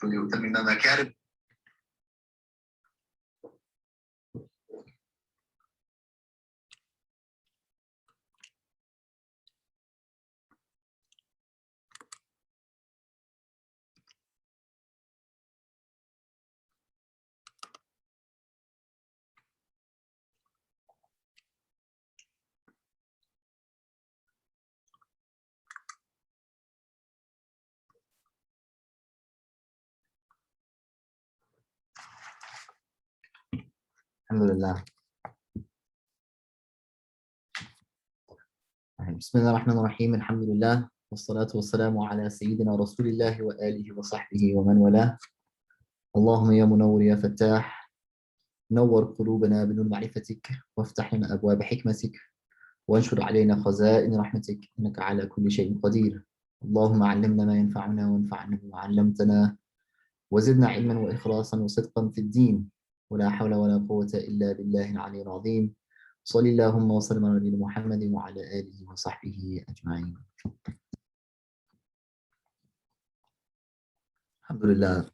فليؤتمن مكارم. Alhamdulillah. Bismillah ar-Rahman ar-Rahim. Alhamdulillah. Wassalatu wassalamu ala Sayyidina Rasulillah wa alihi wa sahbihi wa man wala. Allahumma ya munawwir ya fattah. نور قلوبنا بنور معرفتك وافتح لنا أبواب حكمتك وانشر علينا خزائن رحمتك إنك على كل شيء قدير. اللهم علمنا ما ينفعنا وانفعنا بما علمتنا وزدنا علما وإخلاصا وصدقا في الدين ولا حول ولا قوة إلا بالله العلي العظيم. صلى اللهم وسلم على نبينا محمد وعلى آله وصحبه أجمعين. Alhamdulillah.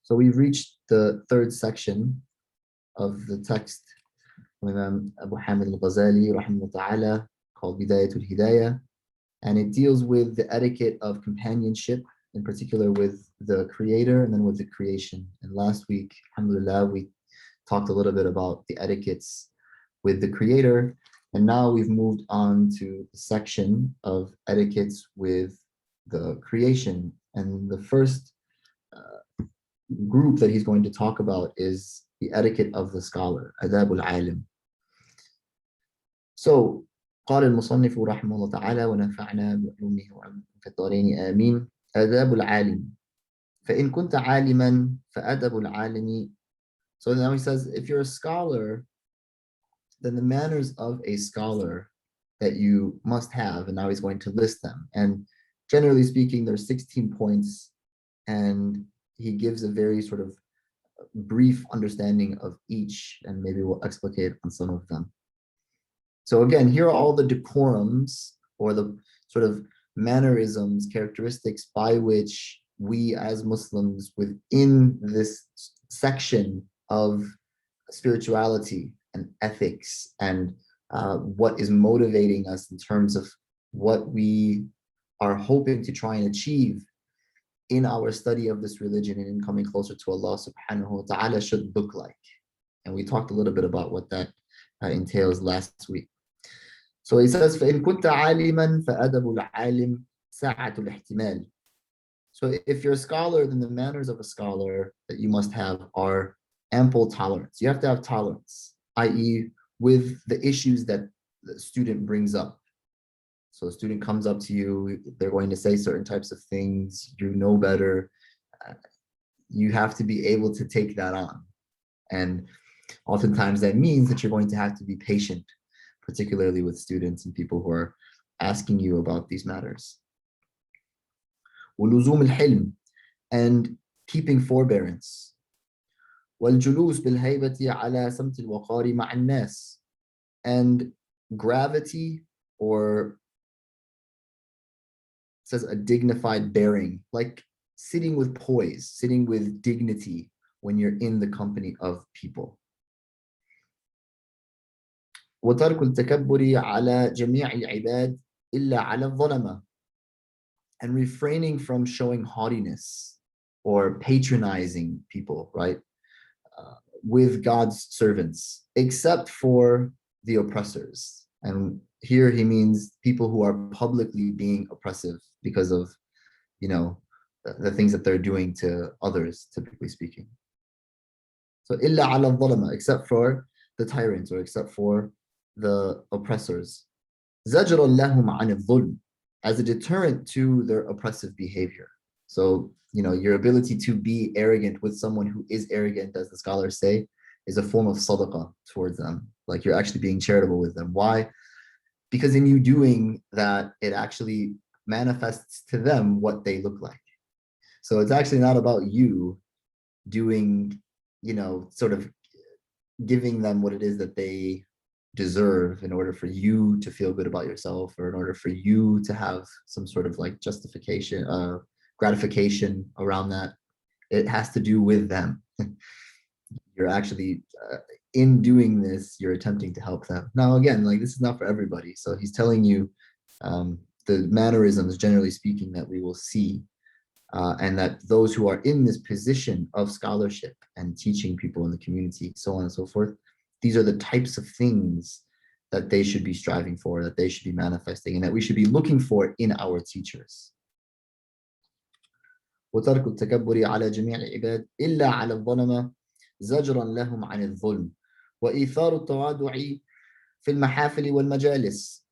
So we've reached the third section of the text from Imam Al-Ghazālī rahimahullah ta'ala called Bidayatul Hidayah, and it deals with the etiquette of companionship, in particular with the creator and then with the creation. And last week, alhamdulillah, we talked a little bit about the etiquettes with the creator, and now we've moved on to the section of etiquettes with the creation. And the first group that he's going to talk about is the etiquette of the scholar, adab al-alim. So, قال المصنف رحمه الله تعالى ونفعنا بعلومه وعلومه في الدارين آمين. آداب العالم فإن كنت عالما فأدب العالم. So now he says, if you're a scholar, then the manners of a scholar that you must have, and now he's going to list them. And generally speaking, there's 16 points, and he gives a very sort of brief understanding of each, and maybe we'll explicate on some of them. So again, here are all the decorums or the sort of mannerisms, characteristics by which we as Muslims within this section of spirituality and ethics and what is motivating us in terms of what we are hoping to try and achieve in our study of this religion and in coming closer to Allah subhanahu wa ta'ala should look like. And we talked a little bit about what that entails last week. So he says, فَإِن كُنْتَ عَالِمًا فَأَدَبُ الْعَالِمِ سَاعَةُ الْاحْتِمَالِ. So if you're a scholar, then the manners of a scholar that you must have are ample tolerance. You have to have tolerance, i.e. with the issues that the student brings up. So a student comes up to you, they're going to say certain types of things, you know better. You have to be able to take that on. And oftentimes that means that you're going to have to be patient, particularly with students and people who are asking you about these matters. وَلُزُومِ الْحِلْمِ, and keeping forbearance. وَالْجُلُوسِ بِالْهَيْبَةِ عَلَى سَمْتِ الْوَقَارِ مَعَ النَّاسِ, and gravity, or it says a dignified bearing, like sitting with poise, sitting with dignity when you're in the company of people. وترك التكبر على جميع العباد إلا على الظلمة, and refraining from showing haughtiness or patronizing people, right, with God's servants, except for the oppressors. And here he means people who are publicly being oppressive because of, you know, the things that they're doing to others, typically speaking. So إلا على الظلمة, except for the tyrants or except for the oppressors. زجرا لهم عن الظلم, as a deterrent to their oppressive behavior. So, you know, your ability to be arrogant with someone who is arrogant, as the scholars say, is a form of sadaqah towards them. Like you're actually being charitable with them. Why? Because in you doing that, it actually manifests to them what they look like. So it's actually not about you doing, you know, sort of giving them what it is that they deserve in order for you to feel good about yourself, or in order for you to have some sort of like justification, gratification around that. it has to do with them. You're actually, in doing this, you're attempting to help them. Now, again, like this is not for everybody. So he's telling you the mannerisms, generally speaking, that we will see, and that those who are in this position of scholarship and teaching people in the community, so on and so forth, these are the types of things that they should be striving for, that they should be manifesting, and that we should be looking for in our teachers. وترك التكبر على جميع العباد إلا على الظلمة زجرا لهم عن الظلم وإيثار التواضع في المحافل والمجالس,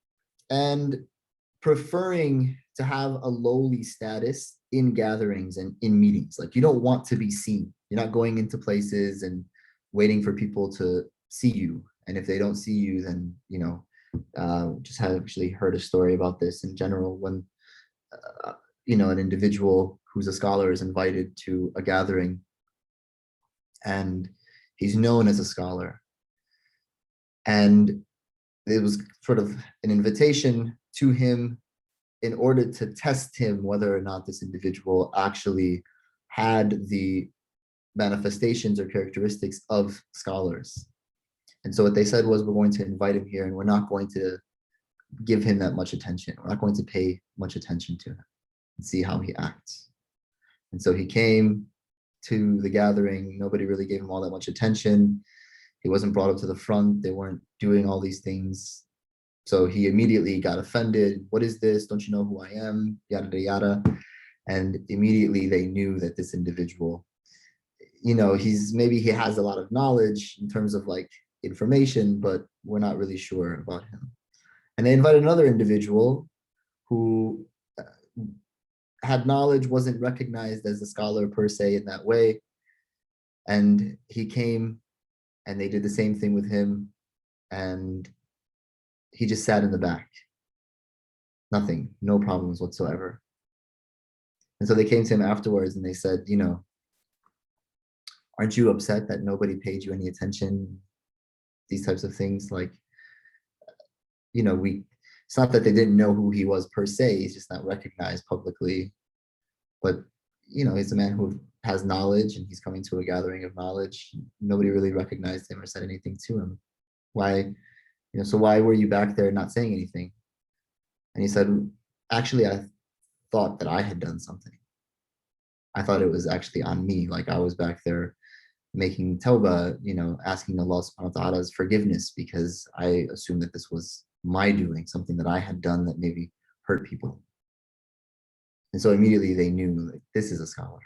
and preferring to have a lowly status in gatherings and in meetings. Like you don't want to be seen. You're not going into places and waiting for people to see you. And if they don't see you, then, you know, just have actually heard a story about this in general when, you know, an individual who's a scholar is invited to a gathering and he's known as a scholar. And it was sort of an invitation to him in order to test him whether or not this individual actually had the manifestations or characteristics of scholars. And so what they said was, we're going to invite him here and we're not going to give him that much attention. We're not going to pay much attention to him and see how he acts. And so he came to the gathering. Nobody really gave him all that much attention. He wasn't brought up to the front. They weren't doing all these things. So he immediately got offended. What is this? Don't you know who I am? Yada, yada. And immediately they knew that this individual, you know, maybe he has a lot of knowledge in terms of like information, but we're not really sure about him. And they invited another individual who had knowledge, wasn't recognized as a scholar per se in that way. And he came and they did the same thing with him. And he just sat in the back. Nothing, no problems whatsoever. And so they came to him afterwards and they said, you know, aren't you upset that nobody paid you any attention? These types of things, like, you know, it's not that they didn't know who he was per se, he's just not recognized publicly. But, you know, he's a man who has knowledge and he's coming to a gathering of knowledge. Nobody really recognized him or said anything to him. Why, you know, so why were you back there not saying anything? And he said, actually, I thought that I had done something. I thought it was actually on me. Like I was back there making tawbah, you know, asking Allah subhanahu wa ta'ala's forgiveness because I assumed that this was my doing, something that I had done that maybe hurt people. And so immediately they knew, like, this is a scholar.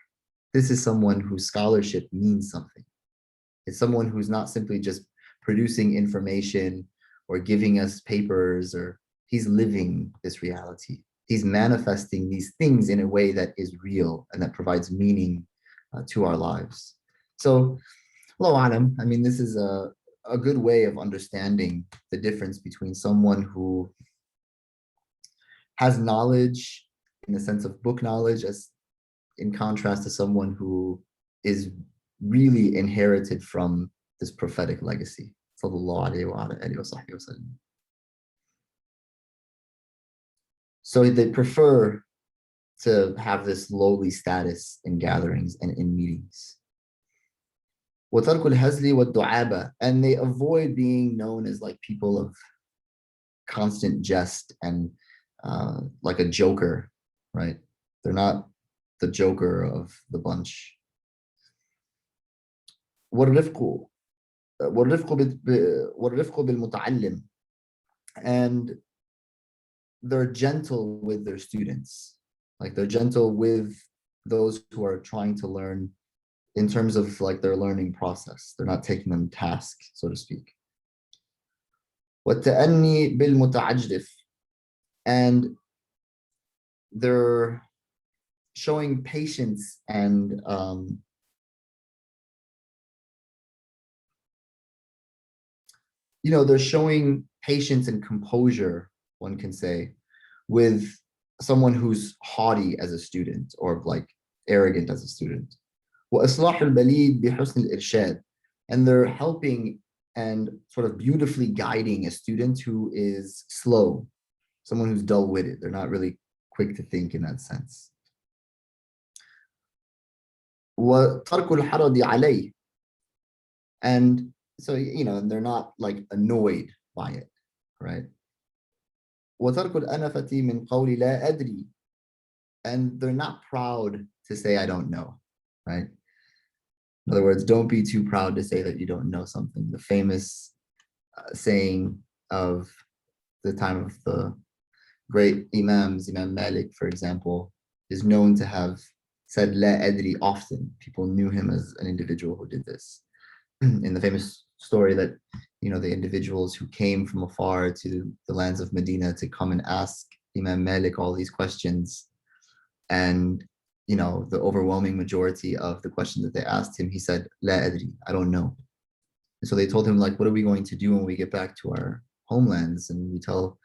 This is someone whose scholarship means something. It's someone who's not simply just producing information or giving us papers, or he's living this reality. He's manifesting these things in a way that is real and that provides meaning to our lives. So, Allahu Alam, I mean, this is a good way of understanding the difference between someone who has knowledge in the sense of book knowledge, as in contrast to someone who is really inherited from this prophetic legacy. Sallallahu alayhi wa alihi wa sahbihi wa sallam. So they prefer to have this lowly status in gatherings and in meetings. وَتَرْكُ الْهَزْلِ وَالدُّعَابَةِ, and they avoid being known as like people of constant jest and like a joker, right? They're not the joker of the bunch. وَالرِّفْقُ بِالْمُتَعَلِّمِ, and they're gentle with their students. Like they're gentle with those who are trying to learn in terms of like their learning process. They're not taking them to task, so to speak. وَالتَّأَنِّي بِالْمُتَعَجِّفِ, and they're showing patience and you know, they're showing patience and composure, one can say, with someone who's haughty as a student or like arrogant as a student. وَإِصْلَاحُ الْبَلِيدِ بِحُسْنِ الْإِرْشَادِ, and they're helping and sort of beautifully guiding a student who is slow, someone who's dull-witted. They're not really quick to think in that sense. وَتَرْكُ الْحَرَضِ عَلَيْهِ. And so, they're not like annoyed by it, right? وَتَرْكُ الْأَنَفَةِ مِنْ قَوْلِ لَا أَدْرِي. And they're not proud to say, I don't know, right? In other words, don't be too proud to say that you don't know something. The famous saying of the time of the great Imams, Imam Malik, for example, is known to have said La Adri often. People knew him as an individual who did this. In the famous story that, the individuals who came from afar to the lands of Medina to come and ask Imam Malik all these questions, and the overwhelming majority of the questions that they asked him, he said, La Adri, I don't know. And so they told him, like, what are we going to do when we get back to our homelands? And we tell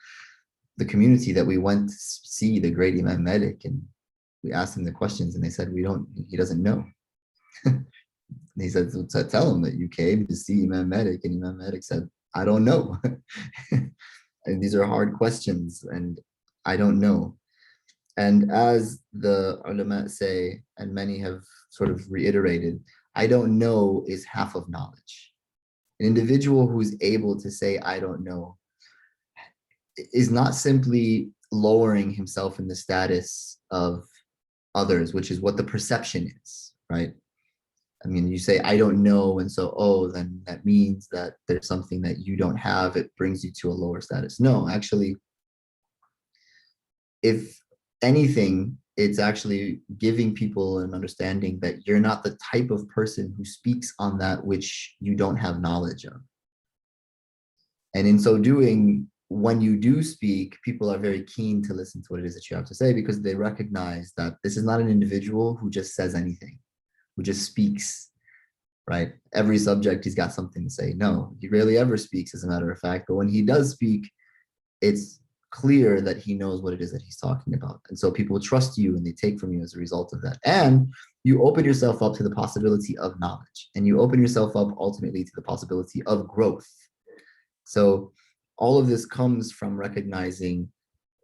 the community that we went to see the great Imam Malik, and we asked him the questions, and they said, he doesn't know. And he said, so tell him that you came to see Imam Malik, and Imam Malik said, I don't know. And these are hard questions, and I don't know. And as the ulama say, and many have sort of reiterated, I don't know is half of knowledge. An individual who's able to say, I don't know, is not simply lowering himself in the status of others, which is what the perception is, right? I mean, you say, I don't know, and so, then that means that there's something that you don't have. It brings you to a lower status. No, actually, if anything, it's actually giving people an understanding that you're not the type of person who speaks on that which you don't have knowledge of. And in so doing, when you do speak, people are very keen to listen to what it is that you have to say, because they recognize that this is not an individual who just says anything, who just speaks, right? Every subject, he's got something to say. No, he rarely ever speaks, as a matter of fact. But when he does speak, it's clear that he knows what it is that he's talking about. And so people trust you and they take from you as a result of that. And you open yourself up to the possibility of knowledge, and you open yourself up ultimately to the possibility of growth. So all of this comes from recognizing,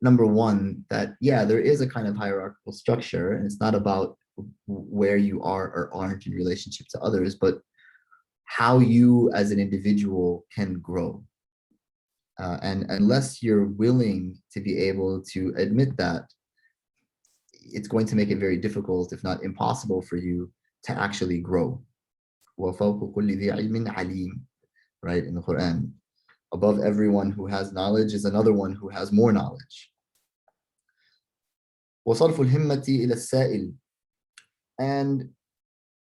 number one, that, yeah, there is a kind of hierarchical structure, and it's not about where you are or aren't in relationship to others, but how you as an individual can grow. And unless you're willing to be able to admit that, it's going to make it very difficult, if not impossible, for you to actually grow. وَفَوْقُ كُلِّ ذِي عِلْمٍ عَلِيمٍ, right, in the Quran. Above everyone who has knowledge is another one who has more knowledge. وَصَرْفُ الْهِمَّةِ إِلَى السَّائِلِ. And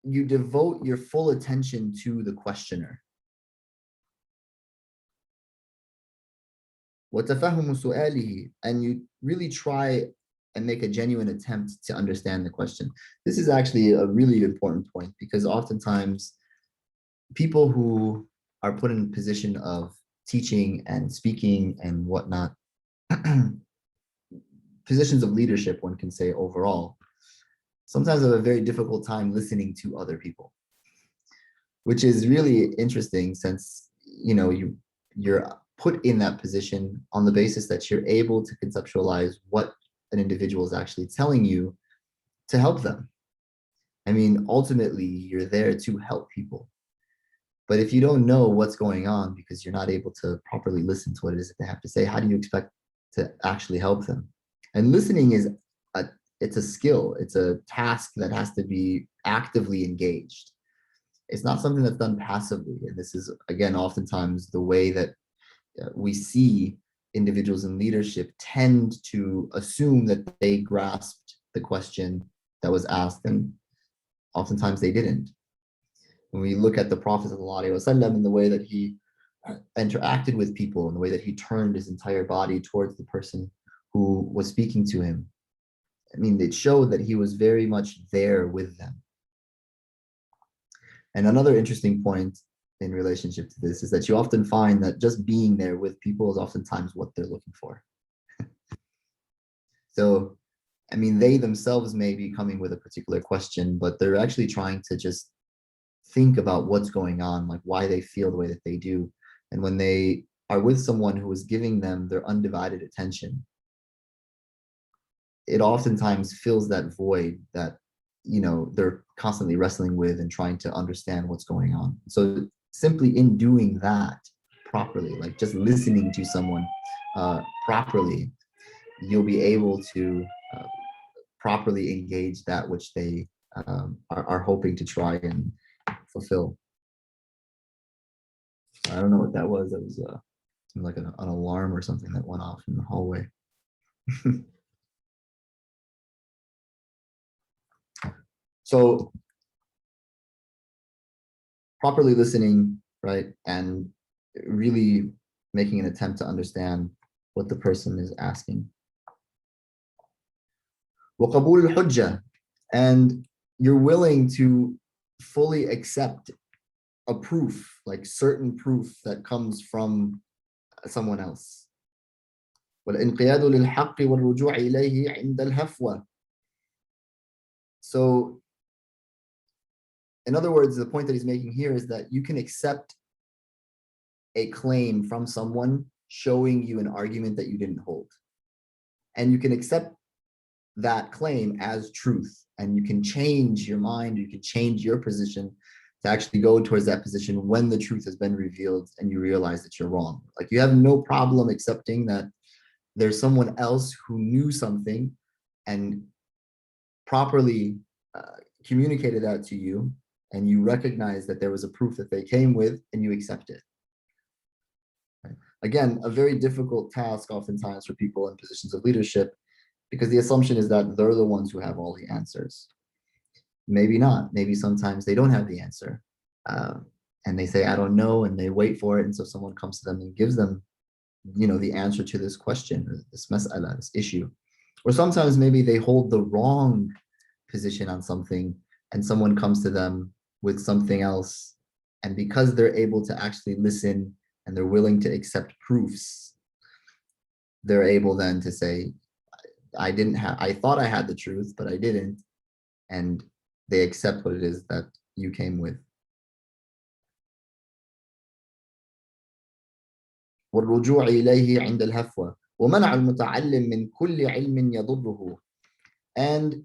you devote your full attention to the questioner. وَتَفَهُّمُ سُؤَالِهِ. And you really try and make a genuine attempt to understand the question. This is actually a really important point, because oftentimes people who are put in a position of teaching and speaking and whatnot, positions of leadership, one can say overall, sometimes have a very difficult time listening to other people, which is really interesting, since you're put in that position on the basis that you're able to conceptualize what an individual is actually telling you to help them. I mean, ultimately, you're there to help people. But if you don't know what's going on because you're not able to properly listen to what it is that they have to say, how do you expect to actually help them? And listening it's a skill. It's a task that has to be actively engaged. It's not something that's done passively. And this is, again, oftentimes the way that we see individuals in leadership tend to assume that they grasped the question that was asked, and oftentimes they didn't. When we look at the Prophet ﷺ and the way that he interacted with people, and the way that he turned his entire body towards the person who was speaking to him, I mean, it showed that he was very much there with them. And another interesting point in relationship to this is that you often find that just being there with people is oftentimes what they're looking for. So, I mean, they themselves may be coming with a particular question, but they're actually trying to just think about what's going on, like why they feel the way that they do. And when they are with someone who is giving them their undivided attention, it oftentimes fills that void that they're constantly wrestling with and trying to understand what's going on. So simply in doing that properly, like just listening to someone properly, you'll be able to properly engage that which they are hoping to try and fulfill. I don't know what that was. That was like an alarm or something that went off in the hallway. So properly listening, right, and really making an attempt to understand what the person is asking. وقبول الحجة, and you're willing to fully accept a proof, like certain proof that comes from someone else. والانقياد للحق والرجوع إليه عند الهفوة. So, in other words, the point that he's making here is that you can accept a claim from someone showing you an argument that you didn't hold. And you can accept that claim as truth. And you can change your mind, you can change your position to actually go towards that position when the truth has been revealed and you realize that you're wrong. Like, you have no problem accepting that there's someone else who knew something and properly communicated that to you, and you recognize that there was a proof that they came with, and you accept it. Right? Again, a very difficult task oftentimes for people in positions of leadership, because the assumption is that they're the ones who have all the answers. Maybe not. Maybe sometimes they don't have the answer. And they say, I don't know, and they wait for it. And so someone comes to them and gives them, the answer to this question, or this mas'ala, this issue. Or sometimes maybe they hold the wrong position on something, and someone comes to them with something else. And because they're able to actually listen and they're willing to accept proofs, they're able then to say, I thought I had the truth, but I didn't. And they accept what it is that you came with. والرجوع إليه عند الهفوة ومنع المتعلم من كل علم يضره. And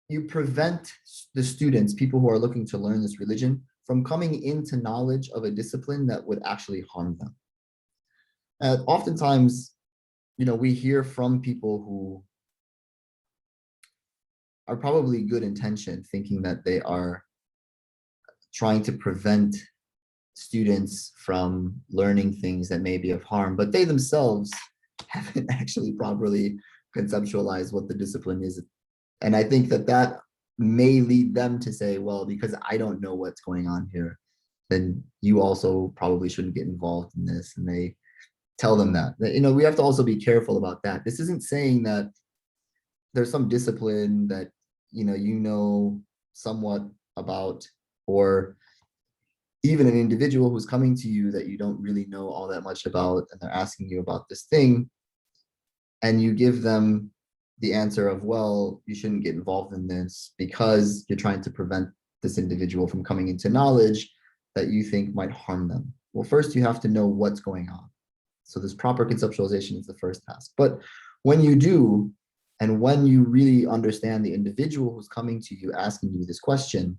you prevent the students, people who are looking to learn this religion, from coming into knowledge of a discipline that would actually harm them. Oftentimes, we hear from people who are probably good intention, thinking that they are trying to prevent students from learning things that may be of harm, but they themselves haven't actually properly conceptualized what the discipline is. And I think that may lead them to say, well, because I don't know what's going on here, then you also probably shouldn't get involved in this. And they tell them that. We have to also be careful about that. This isn't saying that there's some discipline that, somewhat about, or even an individual who's coming to you that you don't really know all that much about, and they're asking you about this thing, and you give them the answer of, well, you shouldn't get involved in this because you're trying to prevent this individual from coming into knowledge that you think might harm them. Well, first you have to know what's going on. So this proper conceptualization is the first task. But when you do, and when you really understand the individual who's coming to you asking you this question,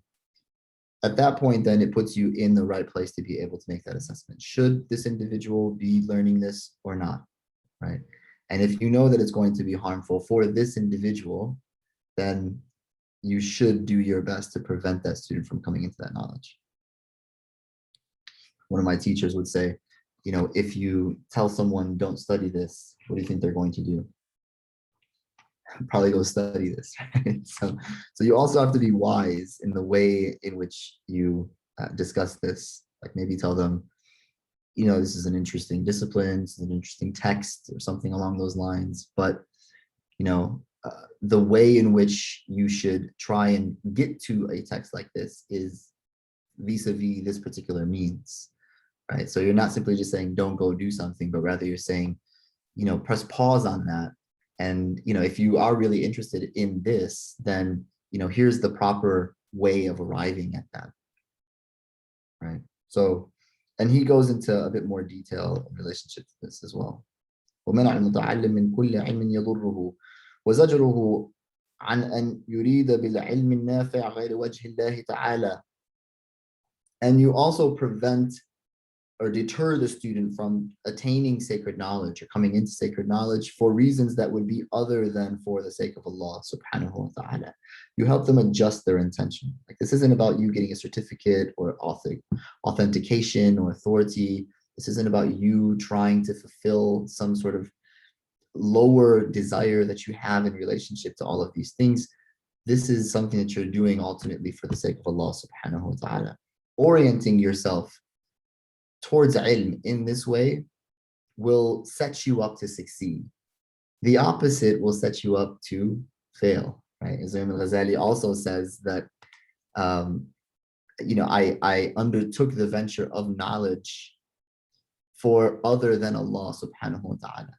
at that point, then it puts you in the right place to be able to make that assessment. Should this individual be learning this or not, right? And if you know that it's going to be harmful for this individual, then you should do your best to prevent that student from coming into that knowledge. One of my teachers would say, if you tell someone don't study this, what do you think they're going to do? Probably go study this, right? So you also have to be wise in the way in which you discuss this. Like, maybe tell them, this is an interesting discipline, this is an interesting text, or something along those lines. But, the way in which you should try and get to a text like this is vis-a-vis this particular means, right? So you're not simply just saying, don't go do something, but rather you're saying, press pause on that. And, if you are really interested in this, then, here's the proper way of arriving at that, right? So, and he goes into a bit more detail in relationship to this as well. ومنع المتعلم من كل علم يضره وزجره عن أن يريد بالعلم النافع غير وجه الله تعالى. And you also prevent or deter the student from attaining sacred knowledge or coming into sacred knowledge for reasons that would be other than for the sake of Allah subhanahu wa ta'ala. You help them adjust their intention. Like, this isn't about you getting a certificate or authentication or authority. This isn't about you trying to fulfill some sort of lower desire that you have in relationship to all of these things. This is something that you're doing ultimately for the sake of Allah subhanahu wa ta'ala. Orienting yourself towards ilm in this way will set you up to succeed. The opposite will set you up to fail, right? As Imam Al-Ghazālī also says that, I undertook the venture of knowledge for other than Allah subhanahu wa ta'ala.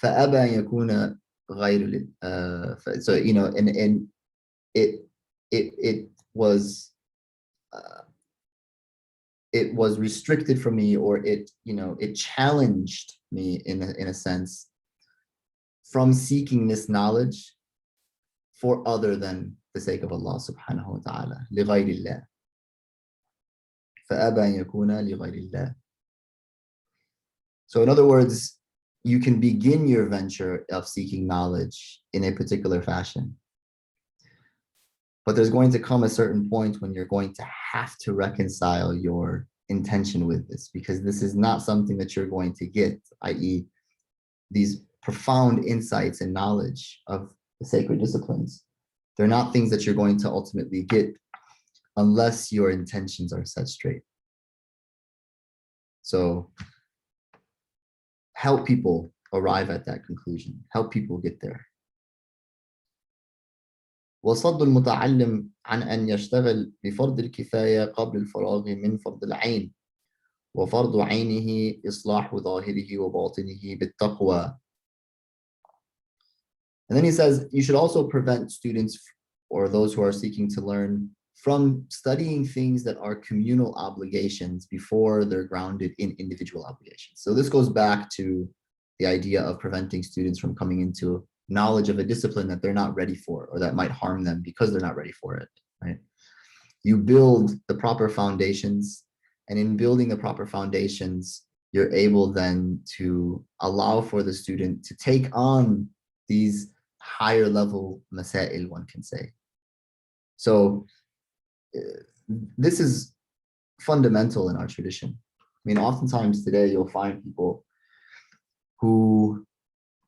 فَأَبَى أَن يَكُونَ غَيْرُ So, and it was restricted from me, or it challenged me in a sense from seeking this knowledge for other than the sake of Allah subhanahu wa ta'ala. لِغَيْرِ اللَّهِ فَأَبَى أَن يَكُونَ لِغَيْرِ اللَّهِ. So in other words, you can begin your venture of seeking knowledge in a particular fashion. But there's going to come a certain point when you're going to have to reconcile your intention with this, because this is not something that you're going to get, i.e., these profound insights and knowledge of the sacred disciplines. They're not things that you're going to ultimately get unless your intentions are set straight. So help people arrive at that conclusion. Help people get there. وصد المتعلم عن أن يشتغل بفرض الكفاية قبل الفراغ من فرض العين وفرض عينه إصلاح ظاهره وباطنه بالتقوى. And then he says, you should also prevent students or those who are seeking to learn from studying things that are communal obligations before they're grounded in individual obligations. So this goes back to the idea of preventing students from coming into knowledge of a discipline that they're not ready for, or that might harm them because they're not ready for it, right? You build the proper foundations, and in building the proper foundations, you're able then to allow for the student to take on these higher level masail, one can say. So this is fundamental in our tradition. I mean, oftentimes today you'll find people who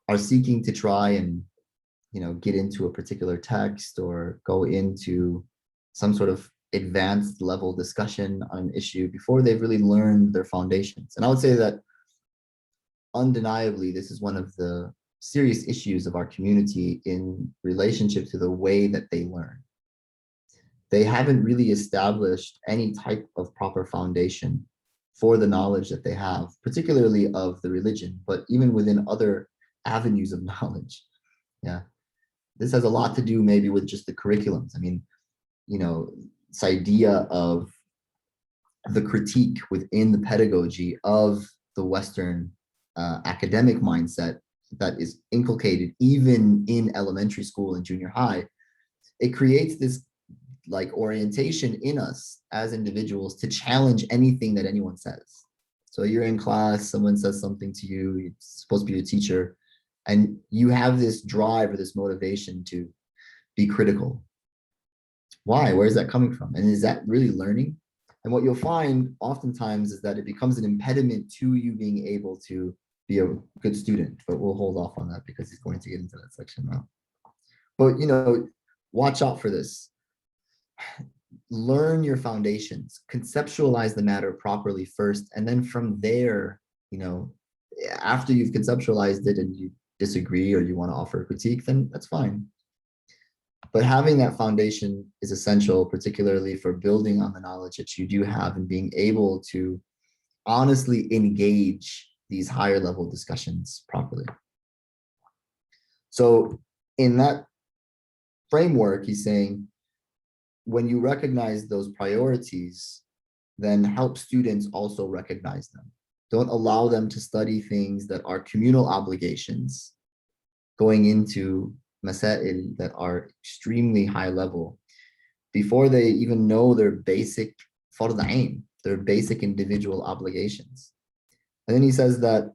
are seeking to try and get into a particular text or go into some sort of advanced level discussion on an issue before they've really learned their foundations. And I would say that undeniably this is one of the serious issues of our community in relationship to the way that they learn. They haven't really established any type of proper foundation for the knowledge that they have, particularly of the religion, but even within other avenues of knowledge. Yeah, this has a lot to do maybe with just the curriculums. I mean, this idea of the critique within the pedagogy of the Western academic mindset that is inculcated even in elementary school and junior high, it creates this orientation in us as individuals to challenge anything that anyone says. So you're in class, someone says something to you, it's supposed to be your teacher, and you have this drive or this motivation to be critical. Why? Where is that coming from? And is that really learning? And what you'll find oftentimes is that it becomes an impediment to you being able to be a good student. But we'll hold off on that because he's going to get into that section now. But, watch out for this. Learn your foundations, conceptualize the matter properly first, and then from there, after you've conceptualized it and you disagree or you want to offer a critique, then that's fine. But having that foundation is essential, particularly for building on the knowledge that you do have and being able to honestly engage these higher level discussions properly. So in that framework, he's saying, when you recognize those priorities, then help students also recognize them. Don't allow them to study things that are communal obligations going into masail that are extremely high level before they even know their basic fard ain, their basic individual obligations. And then he says that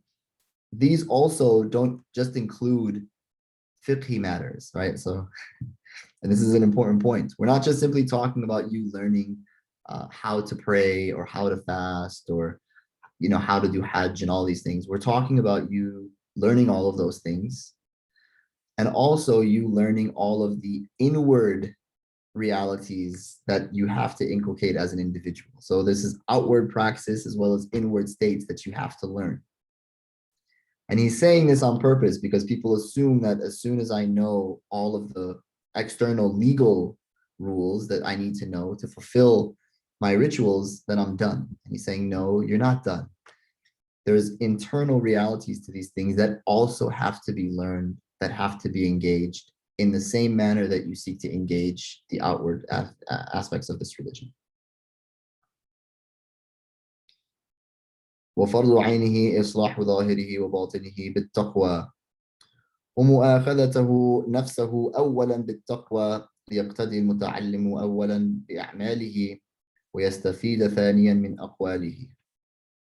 these also don't just include fiqhi matters, right? So, and this is an important point. We're not just simply talking about you learning how to pray or how to fast or how to do hajj and all these things. We're talking about you learning all of those things, and also you learning all of the inward realities that you have to inculcate as an individual. So this is outward practice as well as inward states that you have to learn. And he's saying this on purpose because people assume that as soon as I know all of the external legal rules that I need to know to fulfill my rituals, then I'm done. And he's saying, no, you're not done. There's internal realities to these things that also have to be learned, that have to be engaged in the same manner that you seek to engage the outward aspects of this religion. وفرض عينه إصلاح ظاهره وباطنه بالتقوى ومؤاخذته نفسه أولا بالتقوى ليقتدي المتعلم أولا بأعماله ويستفيد ثانيا من أقواله.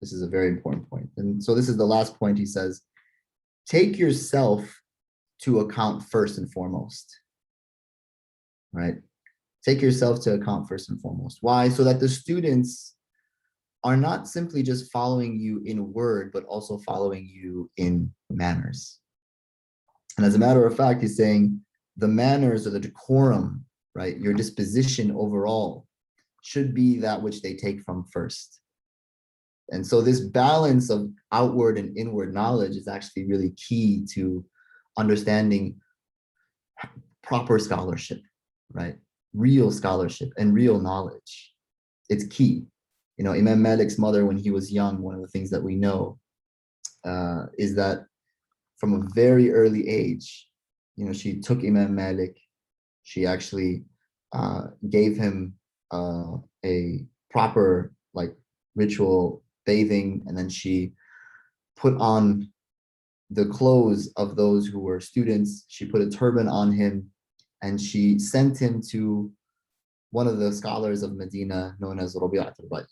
This is a very important point. And so this is the last point. He says, take yourself to account first and foremost, right? Take yourself to account first and foremost. Why? So that the students are not simply just following you in word, but also following you in manners. And as a matter of fact, he's saying the manners or the decorum, right? Your disposition overall should be that which they take from first. And so this balance of outward and inward knowledge is actually really key to understanding proper scholarship, right? Real scholarship and real knowledge. It's key. Imam Malik's mother, when he was young, one of the things that we know is that from a very early age, she took Imam Malik. She actually gave him a proper ritual bathing, and then she put on the clothes of those who were students. She put a turban on him, and she sent him to one of the scholars of Medina known as Rabi'at al-Ra'i.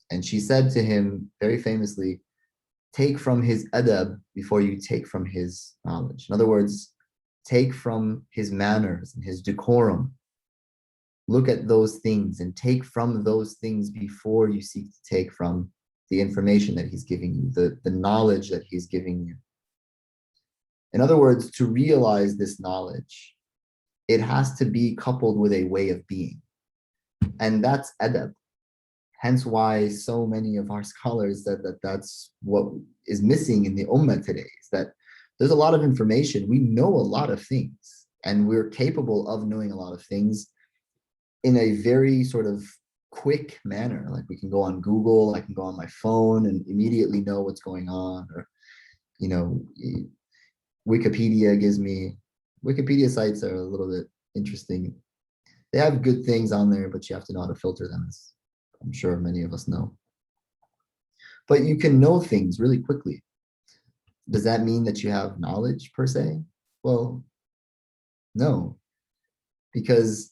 And she said to him very famously, take from his adab before you take from his knowledge. In other words, take from his manners and his decorum. Look at those things and take from those things before you seek to take from the information that he's giving you, the knowledge that he's giving you. In other words, to realize this knowledge, it has to be coupled with a way of being. And that's adab. Hence why so many of our scholars said that that's what is missing in the ummah today, is that there's a lot of information. We know a lot of things, and we're capable of knowing a lot of things in a very sort of quick manner. Like we can go on Google, I can go on my phone and immediately know what's going on. Or, Wikipedia sites are a little bit interesting. They have good things on there, but you have to know how to filter them, as I'm sure many of us know. But you can know things really quickly. Does that mean that you have knowledge per se? Well, no, because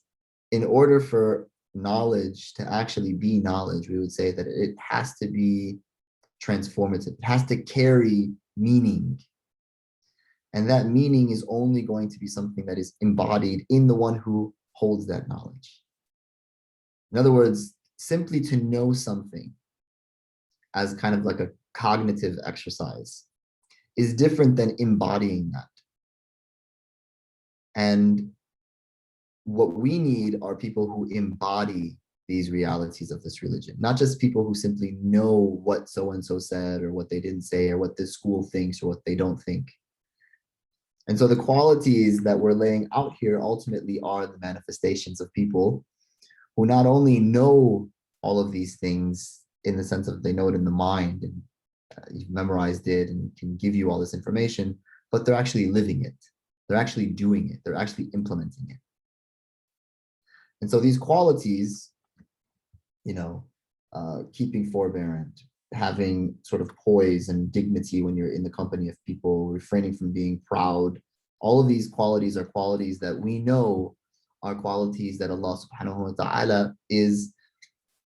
in order for knowledge to actually be knowledge, we would say that it has to be transformative. It has to carry meaning. And that meaning is only going to be something that is embodied in the one who holds that knowledge. In other words, simply to know something as kind of like a cognitive exercise is different than embodying that. And what we need are people who embody these realities of this religion, not just people who simply know what so-and-so said or what they didn't say or what this school thinks or what they don't think. And so the qualities that we're laying out here ultimately are the manifestations of people who not only know all of these things in the sense of they know it in the mind and you've memorized it and can give you all this information, but they're actually living it. They're actually doing it. They're actually implementing it. And so these qualities, keeping forbearance, having sort of poise and dignity when you're in the company of people, refraining from being proud, All of these qualities are qualities that we know are qualities that Allah subhanahu wa ta'ala is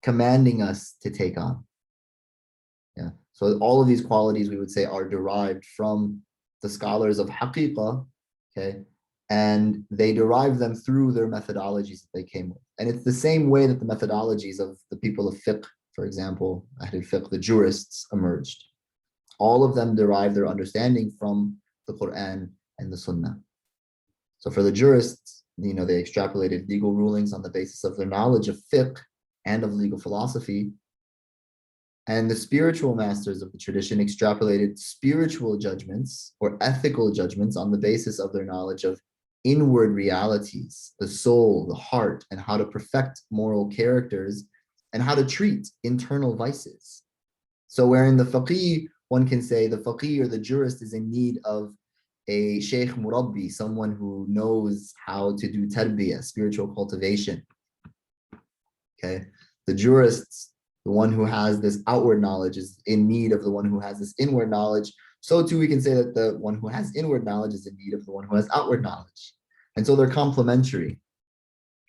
commanding us to take on. Yeah. So all of these qualities we would say are derived from the scholars of haqiqah, okay, and they derive them through their methodologies that they came with. And it's the same way that the methodologies of the people of fiqh, for example, Ahlul fiqh, the jurists, emerged. All of them derive their understanding from the Quran and the Sunnah. So for the jurists, they extrapolated legal rulings on the basis of their knowledge of fiqh and of legal philosophy. And the spiritual masters of the tradition extrapolated spiritual judgments or ethical judgments on the basis of their knowledge of inward realities, the soul, the heart, and how to perfect moral characters and how to treat internal vices. So wherein the faqih, one can say the faqih or the jurist is in need of a shaykh murabbi, someone who knows how to do tarbiyah, spiritual cultivation. Okay, the jurists, the one who has this outward knowledge, is in need of the one who has this inward knowledge. So too, we can say that the one who has inward knowledge is in need of the one who has outward knowledge. And so they're complementary.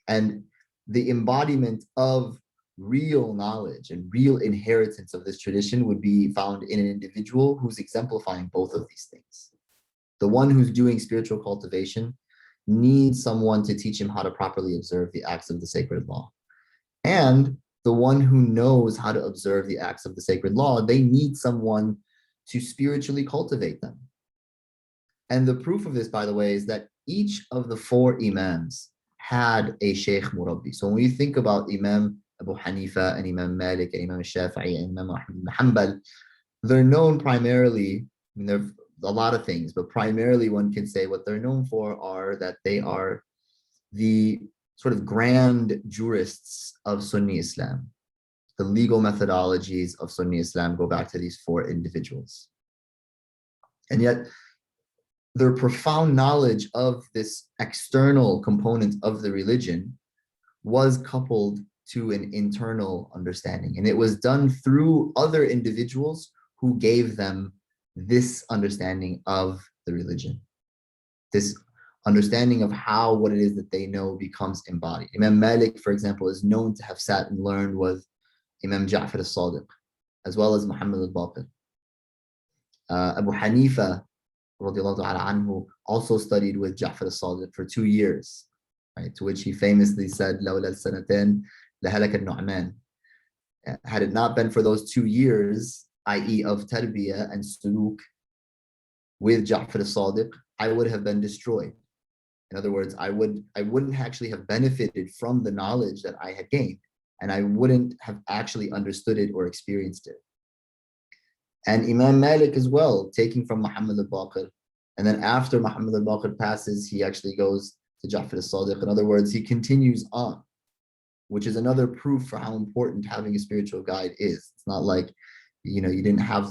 And the embodiment of real knowledge and real inheritance of this tradition would be found in an individual who's exemplifying both of these things. The one who's doing spiritual cultivation needs someone to teach him how to properly observe the acts of the sacred law. And the one who knows how to observe the acts of the sacred law, they need someone to spiritually cultivate them. And the proof of this, by the way, is that each of the four imams had a Shaykh Murabbi. So when we think about Imam Abu Hanifa and Imam Malik and Imam Shafi'i and Imam Ahmad ibn Hanbal, they're known primarily, there are a lot of things, but primarily one can say what they're known for are that they are the sort of grand jurists of Sunni Islam. The legal methodologies of Sunni Islam go back to these four individuals. And yet, their profound knowledge of this external component of the religion was coupled to an internal understanding. And it was done through other individuals who gave them this understanding of the religion, this understanding of how what it is that they know becomes embodied. Imam Malik, for example, is known to have sat and learned with Imam Ja'far al-Sadiq, as well as Muhammad al-Baqir. Abu Hanifa, radiallahu ta'ala anhu, also studied with Ja'far al-Sadiq for 2 years, right? To which he famously said, لَوْلَا السَّنَتَيْنِ لَهَلَكَ النُّعْمَانِ. Had it not been for those 2 years, i.e. of tarbiyah and suluk with Ja'far al-Sadiq, I would have been destroyed. In other words, I wouldn't actually have benefited from the knowledge that I had gained, and I wouldn't have actually understood it or experienced it. And Imam Malik as well, taking from Muhammad al-Baqir. And then after Muhammad al-Baqir passes, he actually goes to Ja'far al-Sadiq. In other words, he continues on, which is another proof for how important having a spiritual guide is. It's not like, you didn't have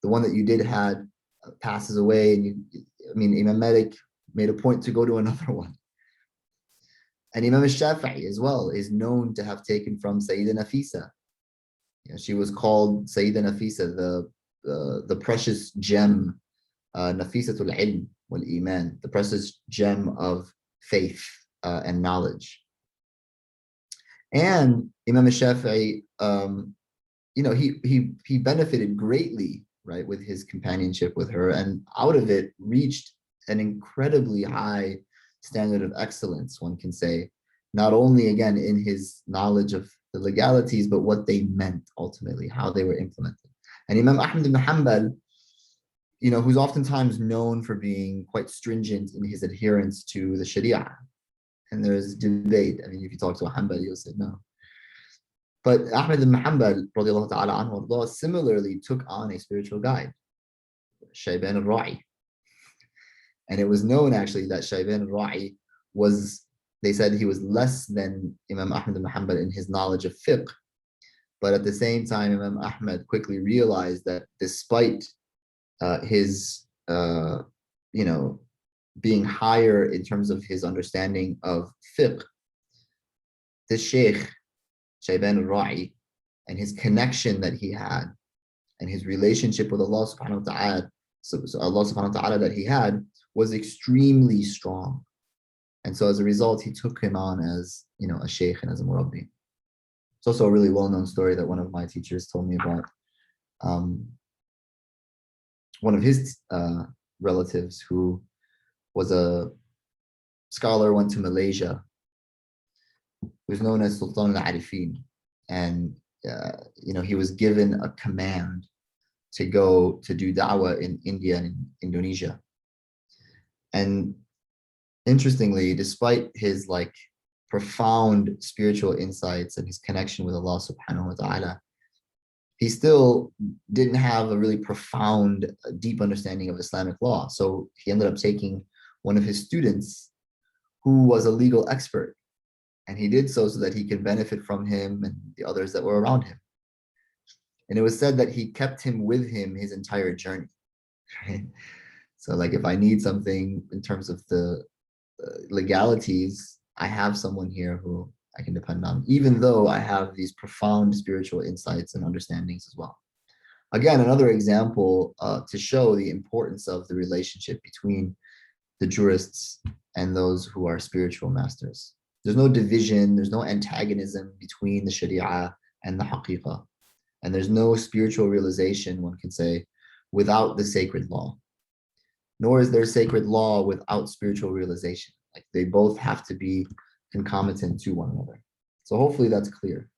the one that you did had passes away. And Imam Malik made a point to go to another one. And Imam al-Shafi'i as well is known to have taken from Sayyida Nafisa. She was called Sayyida Nafisa, the precious gem, Nafisatul Ilm wal Iman, the precious gem of faith and knowledge. And Imam al-Shafi'i, he benefited greatly, right, with his companionship with her, and out of it reached an incredibly high standard of excellence, one can say, not only again in his knowledge of the legalities, but what they meant ultimately, how they were implemented. And Imam Ahmad ibn Hanbal, who's oftentimes known for being quite stringent in his adherence to the Sharia. And there's debate. If you talk to a Hanbali, you'll say no. But Ahmad ibn Hanbal, radiallahu ta'ala anhu, similarly took on a spiritual guide, Shayban al-Ra'i. And it was known actually that Shayban al-Ra'i was, they said he was less than Imam Ahmad ibn Hanbal in his knowledge of fiqh. But at the same time, Imam Ahmad quickly realized that despite his, being higher in terms of his understanding of fiqh, this Shaykh, Shayban al-Ra'i, and his connection that he had and his relationship with Allah subhanahu wa ta'ala so Allah subhanahu wa ta'ala that he had was extremely strong. And so as a result, he took him on as, a sheikh and as a murabbi. It's also a really well-known story that one of my teachers told me about. One of his relatives who was a scholar went to Malaysia, who's known as Sultan al-Arifin. And, he was given a command to go to do da'wah in India and Indonesia. And interestingly, despite his profound spiritual insights and his connection with Allah subhanahu wa ta'ala, he still didn't have a really profound, deep understanding of Islamic law. So he ended up taking one of his students who was a legal expert. And he did so that he could benefit from him and the others that were around him. And it was said that he kept him with him his entire journey. Right? So if I need something in terms of the legalities, I have someone here who I can depend on, even though I have these profound spiritual insights and understandings as well. Again, another example to show the importance of the relationship between the jurists and those who are spiritual masters. There's no division, there's no antagonism between the Sharia and the Haqiqah. And there's no spiritual realization, one can say, without the sacred law. Nor is there sacred law without spiritual realization. They both have to be concomitant to one another. So hopefully that's clear.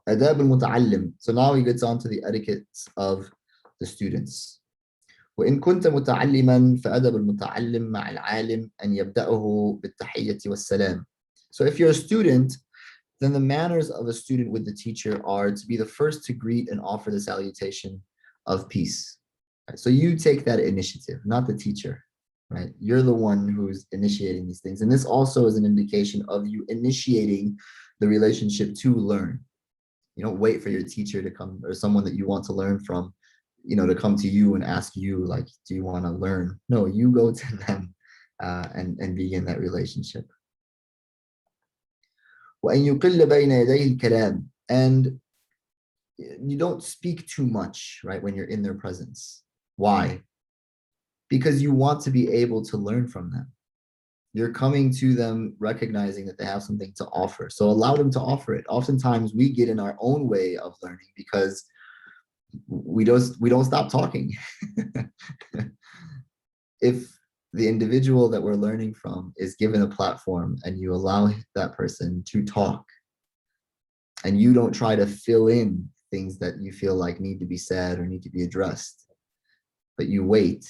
Adab al-muta'allim. So now he gets on to the etiquettes of the students. وإن كنت متعلما فأدب المتعلم مع العالم أن يبدأه بالتحية والسلام. So if you're a student, then the manners of a student with the teacher are to be the first to greet and offer the salutation of peace. Right? So you take that initiative, not the teacher, right? You're the one who's initiating these things. And this also is an indication of you initiating the relationship to learn. You don't wait for your teacher to come or someone that you want to learn from, to come to you and ask you, do you want to learn? No, you go to them and begin that relationship. وأن يقل بين يديه الكلام. And you don't speak too much, right, when you're in their presence. Why? Because you want to be able to learn from them. You're coming to them recognizing that they have something to offer. So allow them to offer it. Oftentimes we get in our own way of learning because we don't stop talking. If the individual that we're learning from is given a platform and you allow that person to talk and you don't try to fill in things that you feel like need to be said or need to be addressed, but you wait,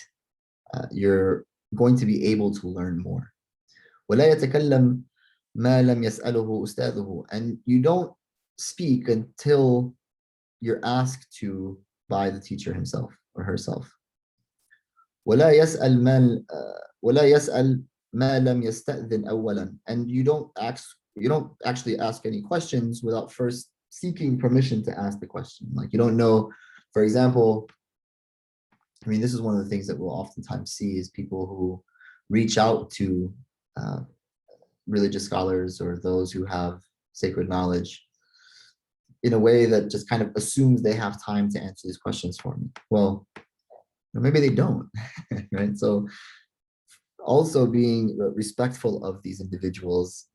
you're going to be able to learn more. ولا يتكلم ما لم يسأله أستاذه. And you don't speak until you're asked to by the teacher himself or herself. ولا يسأل ما لم يستأذن أولا. And you don't actually ask any questions without first seeking permission to ask the question. You don't know, for example, this is one of the things that we'll oftentimes see is people who reach out to religious scholars or those who have sacred knowledge in a way that just kind of assumes they have time to answer these questions for me. Well, maybe they don't, right? So also being respectful of these individuals,